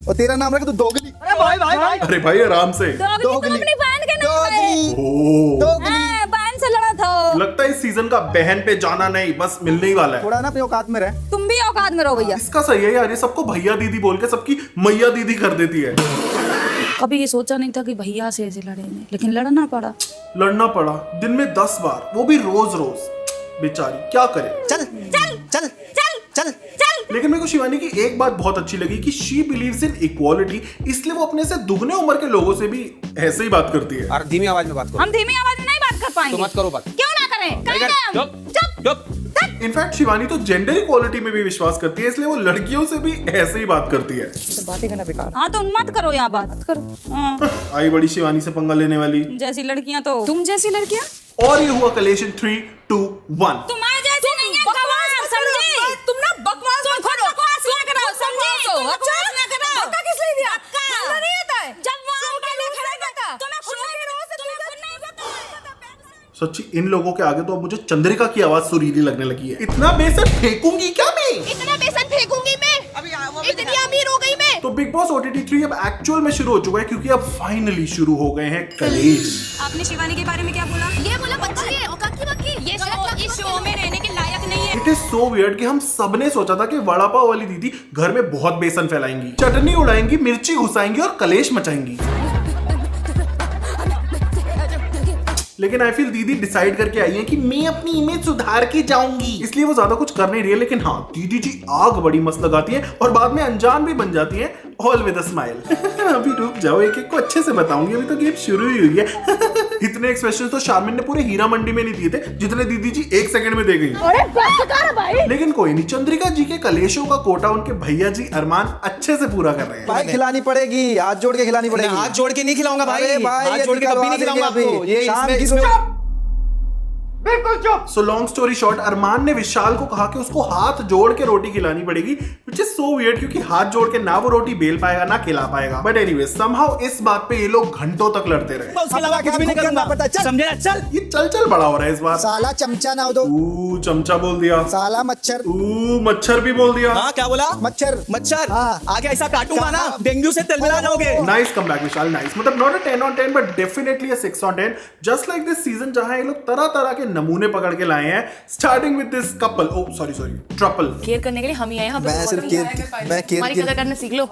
और तेरा नाम रख, तू दोगली। अरे भाई आराम से। दोगली। अपनी बहन के नाम पे। ओह, दोगली। बहन से लड़ा था। लगता है इस सीजन का बहन पे जाना नहीं, बस मिलने ही वाला है। थोड़ा ना अपनी औकात में रह। तुम भी औकात में रहो भैया। इसका सही है यार, ये सबको भैया दीदी बोल के सबकी मैया दीदी कर देती है। कभी ये सोचा नहीं था कि भैया से ऐसे लड़ेंगे, लेकिन लड़ना पड़ा। लड़ना पड़ा दिन में 10 बार, वो भी रोज रोज। बेचारी क्या करे। चल चल चल चल चल चल। लेकिन मेरे को शिवानी की एक बात बहुत अच्छी लगी कि शी बिलीव्स इन इक्वालिटी, इसलिए वो अपने से दुगने उम्र के लोगों से भी ऐसे ही बात करती है। और धीमी आवाज में बात करो। हम धीमी आवाज में नहीं बात कर पाएंगे। तो मत करो बात। क्यों ना करें? करेंगे हम। चुप। इनफैक्ट शिवानी तो जेंडर इक्वालिटी में भी विश्वास करती है, इसलिए वो लड़कियों से भी ऐसे ही बात करती है। बातें करना बेकार। हाँ तो मत करो यहाँ बात करो। हाँ। आई बड़ी शिवानी से पंगा लेने वाली। जैसी लड़कियाँ तो तुम जैसी लड़कियाँ। और ये हुआ कलेक्शन 3, 2, 1। तुम्हारे जैसी नहीं है गवार, समझे? तुम ना बकवास मत करो। बकवास ना करो, समझे? बकवास ना करो। धक्का किस लिए दिया? धक्का नहीं आता है। जब वहाँ उठा ले खड़ा था, तुम्हें खुद नहीं पता। सच्ची इन लोगों के आगे तो अब मुझे चंद्रिका की आवाज सुरीली लगने लगी है। इतना बेसन फेंकूंगी क्या मैं? इतना बेसन फेंकूंगी मैं, इतनी अमीर हो गई मैं। तो बिग बॉस OTT 3 अब एक्चुअल में शुरू हो चुका है, क्योंकि अब फाइनली शुरू हो गए हैं कलेश। आपने शिवानी के बारे में क्या बोला? ये बोला बच्ची है, औकात की बक्की। ये शो में रहने के लायक नहीं है। इट इज सो वियर्ड कि हम सबने सोचा था कि वड़ा पाव वाली दीदी घर में बहुत बेसन फैलाएंगी, चटनी उड़ाएंगी, मिर्ची घुसाएंगी और कलेश मचाएंगी। लेकिन आई फील दीदी डिसाइड करके आई है कि मैं अपनी इमेज सुधार के जाऊंगी, इसलिए वो ज्यादा कुछ कर नहीं रही है। लेकिन हाँ, दीदी जी आग बड़ी मस्त लगाती है और बाद में अनजान भी बन जाती है, ऑल विद अ स्माइल। अभी रुक जाओ, एक एक को अच्छे से बताऊंगी, अभी तो गेम शुरू ही हुई है। इतने एक्सप्रेशन तो शारमिन ने पूरे हीरा मंडी में नहीं दिए थे जितने दीदी जी 1 सेकंड में दे गई। अरे बस कर भाई। लेकिन कोई नहीं, चंद्रिका जी के कलेशों का कोटा उनके भैया जी अरमान अच्छे से पूरा कर रहे हैं। भाई खिलानी पड़ेगी, हाथ जोड़ के खिलानी पड़ेगी। हाथ जोड़ के नहीं खिलाऊंगा भाई। अरे भाई, हाथ जोड़ के कभी नहीं खिलाऊंगा आपको। ये शाम इसमें- की बिल्कुल चुप। सो लॉन्ग स्टोरी शॉर्ट, अरमान ने विशाल को कहा कि उसको हाथ जोड़ के रोटी खिलानी पड़ेगी, व्हिच इज सो वियर्ड क्योंकि हाथ जोड़ के ना वो रोटी बेल पाएगा ना खिला पाएगा। बट एनीवे समहाउ इस बात पे ये लोग घंटों तक लड़ते रहे। उसके अलावा कुछ भी नहीं करूंगा। समझे ना? चल। ये चल बड़ा हो रहा है इस बार। साला चमचा ना हो दो। चमचा बोल दिया। साला मच्छर। मच्छर भी बोल दिया। हाँ क्या बोला? मच्छर। मच्छर। हाँ। आगे ऐसा काटूंगा ना, डेंगू से तिलमिला जाओगे। नाइस कमबैक विशाल, नाइस। मतलब not a 10 on 10 but definitely a 6 on 10। Just like this season जहां ये लोग तरह तरह के नमूने पकड़ के लाए हैं, starting with this couple. Oh sorry truffle. Care करने के लिए हम ही आए हैं। मैं सिर्फ केयर हमारी कदर करना सीख लो।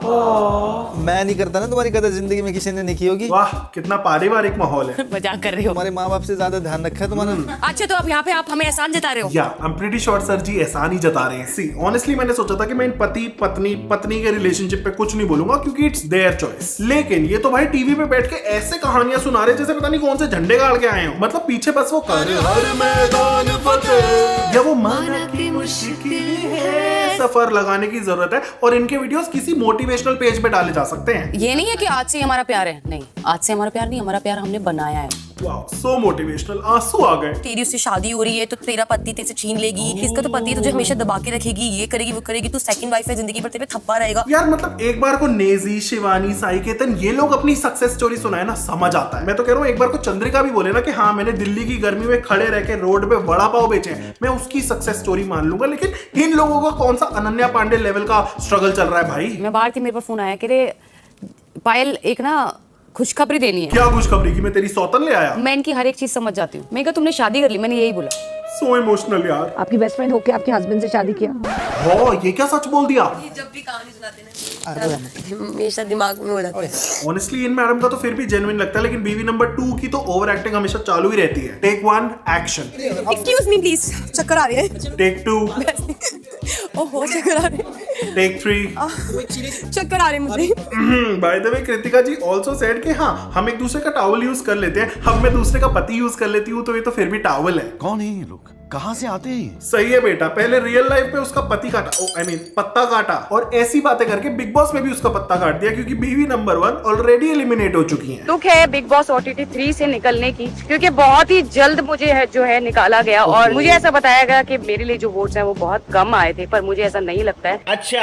मैं नहीं करता ना, तुम्हारी कदर जिंदगी में किसी ने नहीं की होगी। वाह कितना पारिवारिक माहौल है। मजाक कर रहे हो। तुम्हारे माँ बाप से ज्यादा ध्यान रखा है तुम्हारा। अच्छा तो अब यहाँ पे आप हमें एहसान जता रहे हो। Yeah I am pretty sure sir ji एहसान ही जता रहे हैं। सी ऑनेस्टली मैंने सोचा था कि मैं इन पति पत्नी के रिलेशनशिप पे कुछ नहीं बोलूंगा क्योंकि इट्स देयर चॉइस। लेकिन ये तो भाई टीवी पे बैठ के ऐसे कहानियां सुना रहे जैसे पता नहीं कौन से झंडे गाड़ के आए हो। मतलब पीछे बस वो कर हर मैदान फतेह या वो माना की मुश्किल है सफर लगाने की जरूरत है, और इनके वीडियोस किसी मोटिवेशनल पेज पे डाले जा सकते हैं। ये नहीं है कि आज से हमारा प्यार है, नहीं आज से हमारा प्यार नहीं, हमारा प्यार हमने बनाया है। वाओ सो मोटिवेशनल, आंसू आ गए। तेरी उससे शादी हो रही है तो तेरा पति तेरे से छीन लेगी, इसका तो पति तुझे हमेशा दबा के रखेगी, ये करेगी वो करेगी, तू सेकंड वाइफ है, जिंदगी भर तेरे पे थप्पा रहेगा। यार मतलब एक बार को नेजी, शिवानी, साई केतन ये लोग अपनी सक्सेस स्टोरी सुनाए ना, समझ आता है। मैं तो कह रहा हूँ एक बार को चंद्रिका भी बोले ना कि हाँ मैंने दिल्ली की गर्मी में खड़े रह के रोड पे वड़ा पाव बेचे हैं, मैं उसकी सक्सेस स्टोरी मान लूंगा। लेकिन इन लोगों का कौन सा अनन्या पांडे लेवल का स्ट्रगल चल रहा है भाई। मैं बाहर थी, मेरे पास फोन आया कि रे पायल एक ना खुशखबरी देनी है। क्या खुशखबरी की? मैं तेरी सौतन ले आया। मैं इनकी हर एक चीज समझ जाती हूँ। मैं कहा तुमने शादी कर ली, मैंने यही बोला। सो इमोशनल यार। आपकी बेस्ट फ्रेंड होके आपके हस्बैंड से शादी किया। हो ये क्या सच बोल दिया? जब भी कहानी सुनाते हैं हमेशा दिमाग में हो जाता है। ऑनेस्टली इन मैडम का तो फिर भी जेन्युइन लगता है, लेकिन बीवी नंबर 2 की तो ओवर एक्टिंग हमेशा चालू ही रहती है। Take 1 action. Excuse me please, चक्कर आ रहे हैं। टेक 2। ओहो चक्कर आ रहे हैं। टेक 3। चक्कर आ रहे हैं मुझे। By the way Kritika ji also said कि हाँ हम एक दूसरे का टॉवल यूज कर लेते हैं, अब मैं दूसरे का पति यूज कर लेती हूँ, तो ये तो फिर भी टॉवल है। कौन है ये लोग, कहाँ से आते हैं? सही है बेटा, पहले रियल लाइफ में उसका पति काटा, आई मीन पत्ता काटा, और ऐसी बातें करके बिग बॉस में भी उसका पत्ता काट दिया क्योंकि बीवी नंबर 1 ऑलरेडी एलिमिनेट हो चुकी हैं। दुख है बिग बॉस OTT 3 से निकलने की, क्योंकि बहुत ही जल्द मुझे है जो है निकाला गया, और मुझे ऐसा बताया गया कि मेरे लिए जो वोट्स हैं वो बहुत कम आए थे, पर मुझे ऐसा नहीं लगता है। अच्छा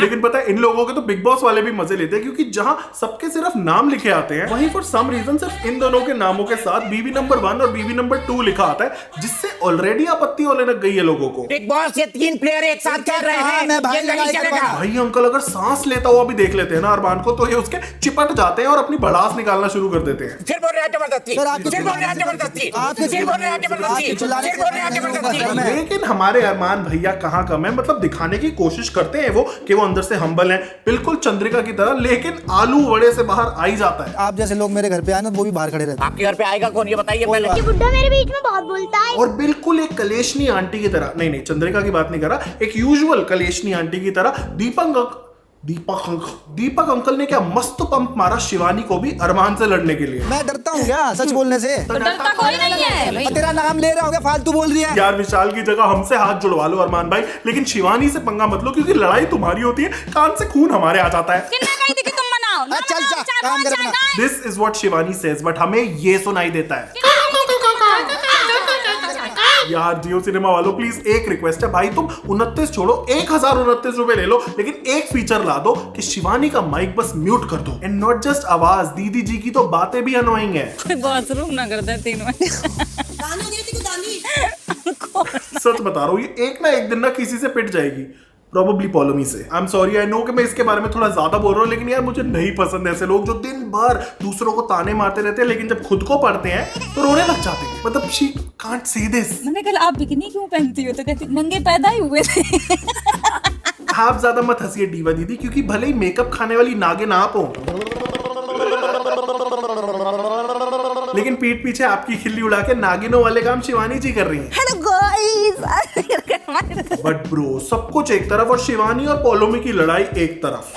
लेकिन पता है इन लोगों के तो बिग बॉस वाले भी मजे लेते हैं, क्योंकि जहां सबके सिर्फ नाम लिखे आते हैं वहीं फॉर सम रीजन सिर्फ इन दोनों के नामों के साथ बीवी नंबर 1 और बीवी नंबर 2 लिखा आता है, जिससे ऑलरेडी आपत्ति होने लग गई है लोगों को। बिग बॉस ये 3 प्लेयर एक साथ खेल रहे हैं, ये नहीं चलेगा। भाई अंकल अगर सांस लेता हुआ भी देख लेते हैं ना अरमान को, तो ये उसके चिपट जाते हैं और अपनी भड़ास निकालना शुरू कर देते हैं। फिर बोल रहे हैं जबरदस्ती, फिर बोल रहे हैं जबरदस्ती, फिर बोल रहे हैं जबरदस्ती, फिर बोल रहे हैं जबरदस्ती। लेकिन हमारे अरमान भैया कहाँ कम है, मतलब दिखाने की कोशिश करते हैं वो कि वो अंदर से हम्बल है, बिल्कुल चंद्रिका की तरह, लेकिन आलू वड़े से बाहर आ ही जाता है। आप जैसे लोग मेरे घर पे आए ना, वो भी बाहर खड़े रहते हैं। आपके घर पे आएगा कौन ये बताइए पहले। ये बुड्ढा मेरे बीच में बहुत बोलता है। और बिल्कुल एक कलेशनी आंटी की तरह, नहीं चंद्रिका की बात नहीं कर रहा, एक यूजुअल कलेशनी आंटी की तरह दीपक अंकल ने क्या मस्त पंप मारा शिवानी को भी अरमान से लड़ने के लिए। मैं डरता हूँ क्या सच बोलने से? डरता कोई नहीं है। और तेरा नाम ले रहा होगा, फालतू बोल रही है। यार विशाल की जगह हमसे हाथ जुड़वा लो अरमान भाई, लेकिन शिवानी से पंगा मत लो, क्योंकि लड़ाई तुम्हारी होती है, कान से खून हमारे आ जाता है। किन्ने कही थी कि तुम बनाओ? चल जा, काम कर अपना। This is what Shivani says, but हमें ये सुनाई देता है। यार जियो सिनेमा वालों प्लीज एक रिक्वेस्ट है भाई, तुम 29 छोड़ो 1029 रुपए ले लो, लेकिन एक फीचर ला दो कि शिवानी का माइक बस म्यूट कर दो। एंड नॉट जस्ट आवाज, दीदी जी की तो बातें भी अनोइंग है। वॉशरूम ना कर दे 3 बजे। सच बता रहा हूँ, ये एक ना एक दिन ना किसी से पिट जाएगी, प्रोबेबली पॉलोमी से। I am sorry, I know कि मैं इसके बारे में थोड़ा ज्यादा बोल रहा हूँ, लेकिन यार मुझे नहीं पसंद ऐसे लोग जो दिन भर दूसरों को ताने मारते रहते हैं, लेकिन जब खुद को पढ़ते हैं तो रोने लग जाते हैं। मतलब शी कांट से दिस। मैंने कल आप बिकिनी क्यों पहनती हो, तो कहती मंगे पैदा ही हुए थे। आप ज्यादा मत हंसिए डीवा दीदी, क्योंकि भले ही मेकअप खाने वाली नागिन आप हो, लेकिन पीठ पीछे आपकी खिल्ली उड़ा के नागिनों वाले काम शिवानी जी कर रही हैं। Hello guys. बट ब्रो, सब कुछ एक तरफ और शिवानी और पॉलोमी की लड़ाई एक तरफ।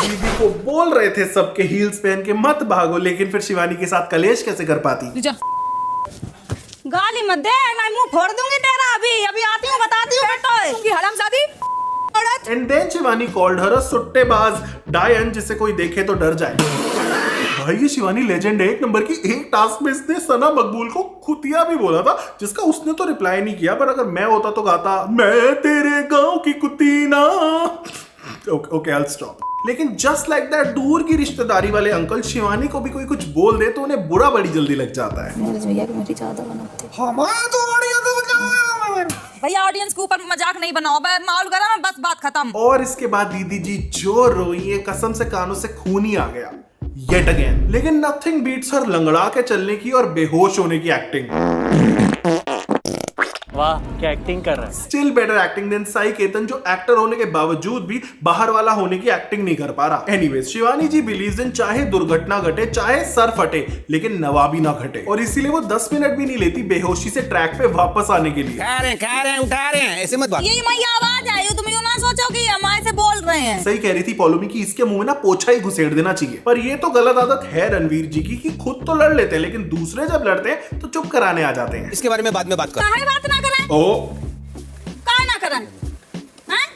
दीदी को बोल रहे थे सबके हील्स पहन के मत भागो, लेकिन फिर शिवानी के साथ कलेश कैसे कर पाती? गाली मत दे, मैं मुंह फोड़ दूंगी तेरा। अभी आती हूँ, बताती हूँ बेटो की हरामजादी। And then Shivani called her a सुट्टेबाज डायन, जिसे कोई देखे तो डर जाए। भाई ये शिवानी लेजेंड है, एक नंबर की। एक टास्क में इसने सना मकबूल को खुतिया भी बोला था, जिसका उसने तो रिप्लाई नहीं किया, पर अगर मैं होता तो गाता, मैं तेरे गांव की कुतीना। Okay I will stop. लेकिन जस्ट लाइक दैट, दूर की रिश्तेदारी वाले अंकल शिवानी को भी कोई कुछ बोल दे तो उन्हें बुरा बड़ी जल्दी लग जाता है। मेरी ज्यादा बनाते भैया, ऑडियंस के ऊपर मजाक नहीं बनाओ, माहौल गरम है, बस बात खत्म। और इसके बाद दीदी जी जो रोई है, कसम से कानों से खून ही आ गया येट अगेन। लेकिन नथिंग बीट्स हर लंगड़ा के चलने की और बेहोश होने की एक्टिंग। वाह क्या एक्टिंग कर रहा है। Still better acting than Sai Ketan, जो एक्टर होने के बावजूद भी बाहर वाला होने की एक्टिंग नहीं कर पा रहा। Anyways, Shivani ji believes in चाहे दुर्घटना घटे, चाहे सर फटे, लेकिन नवाबी ना घटे, और इसीलिए वो 10 मिनट भी नहीं लेती बेहोशी से ट्रैक पे वापस आने के लिए। खा रहे हैं, उठा रहे हैं, ऐसे मत बात। ये मैं आवाज आई, तुम यूं ना सोचो कि हमारे से बोल रहे हैं। सही कह रही थी पॉलोमी की, इसके मुंह में ना पोछा ही घुसेड़ देना चाहिए। पर ये तो गलत आदत है रणवीर जी की, कि खुद तो लड़ लेते हैं, लेकिन दूसरे जब लड़ते हैं तो चुप कराने आ जाते हैं। इसके बारे में बाद में बात कर। काहे बात ना करें? ओ काहे ना करें?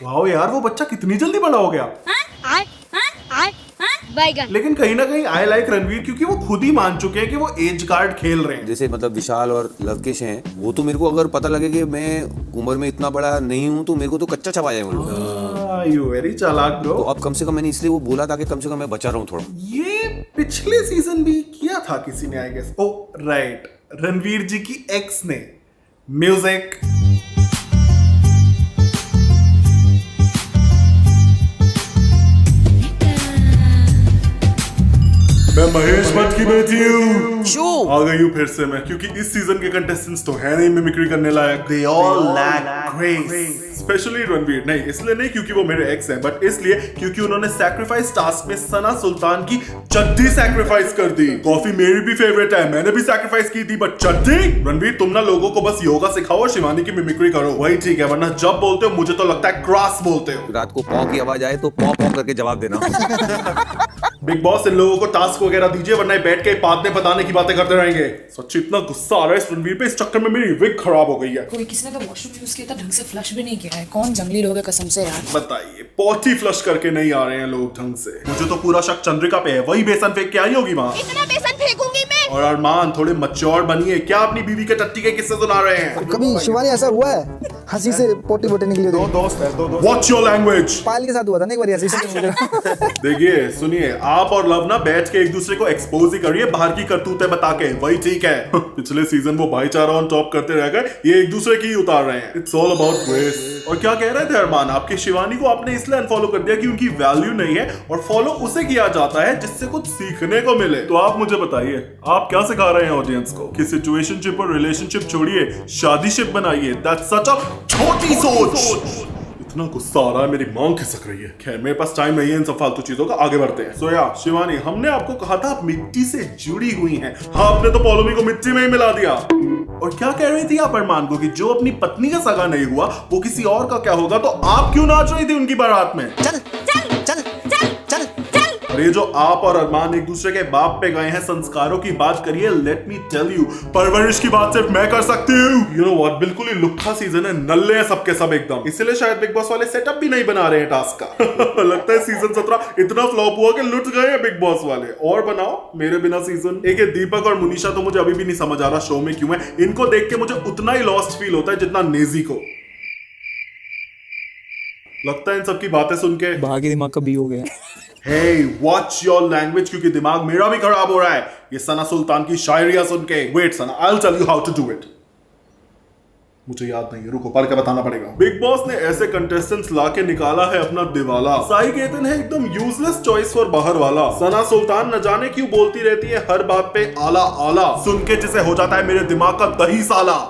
वाओ यार, वो बच्चा कितनी जल्दी बड़ा हो गया। लेकिन कहीं ना कहीं आई लाइक रणवीर, क्योंकि वो खुद ही मान चुके हैं कि वो एज कार्ड खेल रहे हैं। जैसे मतलब विशाल और लवकेश हैं, वो तो मेरे को अगर पता लगे कि मैं उम्र में इतना बड़ा नहीं हूँ तो मेरे को तो कच्चा चबा जाए वो लोग। यू वेरी चालाक ब्रो। तो अब कम से कम मैंने इसलिए वो बोला था कि कम से कम मैं बचा रहा हूँ थोड़ा। ये पिछले सीजन भी किया था किसी ने, I guess. Oh right, Ranveer ji की एक्स ने। म्यूजिक। मैं महेश भट्ट की बेटी हूँ। आ गई हूँ फिर से मैं, क्योंकि इस सीजन के कंटेस्टेंट्स तो है नहीं मिमिक्री करने लायक। They all lack grace. Specially Ranveer. नहीं इसलिए नहीं क्योंकि वो मेरे एक्स हैं, बट इसलिए क्योंकि उन्होंने सैक्रिफाइस टास्क में सना सुल्तान की चड्डी सैक्रिफाइस कर दी। कॉफी मेरी भी फेवरेट है, मैंने भी सैक्रिफाइस की थी, बट चड्डी। रणवीर तुम ना लोगों को बस योगा सिखाओ और शिवानी की मिमिक्री करो, वही ठीक है, वरना जब बोलते हो मुझे तो लगता है क्रॉस बोलते हो। रात को पौ की आवाज आए तो पौ पौ करके जवाब देना। बिग बॉस इन लोगों को टास्क वगैरह दीजिए, वरना बैठ के पादने पताने की बातें करते रहेंगे। सच्ची इतना गुस्सा आ रहा है इस रणवीर पे, इस चक्कर में मेरी विग खराब हो गई है। कोई किसी ने तो वॉशरूम यूज किया था, ढंग से फ्लश भी नहीं किया है। कौन जंगली लोग है कसम से यार। बताइए, पॉटी फ्लश करके नहीं आ रहे हैं लोग ढंग से। मुझे तो पूरा शक चंद्रिका पे है, वही बेसन फेंक के आई होगी वहाँ। इतना बेसन फेंकूंगी मैं। और अरमान थोड़े मैच्योर बनिए, क्या अपनी बीवी के टट्टी के किस्से सुना रहे हैं? कभी शिवानी ऐसा हुआ है? हंसी से पोटी पोटी निकली दो दोस्त है, दो दोस्त। Watch your language। पायल के साथ हुआ था ना एक बार ऐसे। देखिए सुनिए, आप और लव ना बैठ के एक दूसरे को एक्सपोज ही करिए बाहर की करतूतें बता के, वही ठीक है। पिछले सीजन वो भाईचारा ऑन टॉप करते रह गए, ये एक दूसरे की ही उतार रहे हैं। It's all about grace. और क्या कह रहे थे अरमान, आपकी शिवानी को आपने इसलिए अनफॉलो कर दिया कि उनकी वैल्यू नहीं है, और फॉलो उसे किया जाता है जिससे कुछ सीखने को मिले। तो आप मुझे बताइए, आप क्या सिखा रहे हैं ऑडियंस को कि सिचुएशनशिप और रिलेशनशिप छोड़िए, शादीशिप बनाइए। दैट्स सच अ छोटी सोच। इतना गुस्सा आ रहा है, मेरी मांग खिसक रही है। खैर मेरे पास टाइम नहीं है इन सब फालतू चीजों का, आगे बढ़ते हैं। सोया शिवानी, हमने आपको कहा था आप मिट्टी से जुड़ी हुई हैं। हाँ, आपने तो पॉलोमी को मिट्टी में ही मिला दिया। और क्या कह रही थी आप अरमान को कि जो अपनी पत्नी का सगा नहीं हुआ वो किसी और का क्या होगा, तो आप क्यों नाच रही थी उनकी बारात में? चल चल चल चल चल चल। और ये जो आप और अरमान एक दूसरे के बाप पे गए हैं, संस्कारों की बात करिए। लेट मी टेल यू, परवरिश की बात सिर्फ मैं कर सकती हूँ। यू नो व्हाट, बिल्कुल ही लुक्खा सीजन है, नल्ले हैं सबके सब एकदम। इसलिए शायद बिग बॉस वाले सेटअप भी नहीं बना रहे हैं टास्क का। लगता है सीजन 17 इतना फ्लॉप हुआ कि लुट गए हैं बिग बॉस वाले। और बनाओ मेरे बिना सीजन। एक दीपक और मुनीषा तो मुझे अभी भी नहीं समझ आ रहा शो में क्यों है। इनको देख के मुझे उतना ही लॉस्ट फील होता है जितना नेजी को। लगता है इन सबकी बातें सुन के बाकी दिमाग का बी हो गया। Hey, watch your language, क्योंकि दिमाग मेरा भी खराब हो रहा है ये सना सुल्तान की शायरिया सुन के। Wait Sana, I'll tell you how to do it। मुझे याद नहीं है, रुको पढ़ के बताना पड़ेगा। बिग बॉस ने ऐसे कंटेस्टेंट्स ला के निकाला है अपना दिवाला। साई केतन है एकदम यूजलेस चॉइस फॉर बाहर वाला। सना सुल्तान न जाने क्यों बोलती रहती है हर बात पे आला आला, सुन के जिसे हो जाता है मेरे दिमाग का दही साला।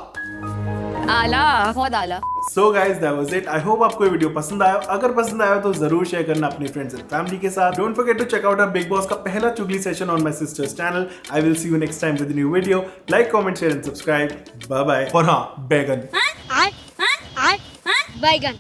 आला, बहुत आला। So guys, that was it. I hope आपको ये वीडियो पसंद आया। अगर पसंद आया तो जरूर शेयर करना अपने फ्रेंड्स एंड फैमिली के साथ। Don't forget to check out our Big Boss का पहला चुगली session on my sister's channel. I will see you next time with a new video. Like, comment, share and subscribe. Bye bye. और हाँ, बैगन। बैगन।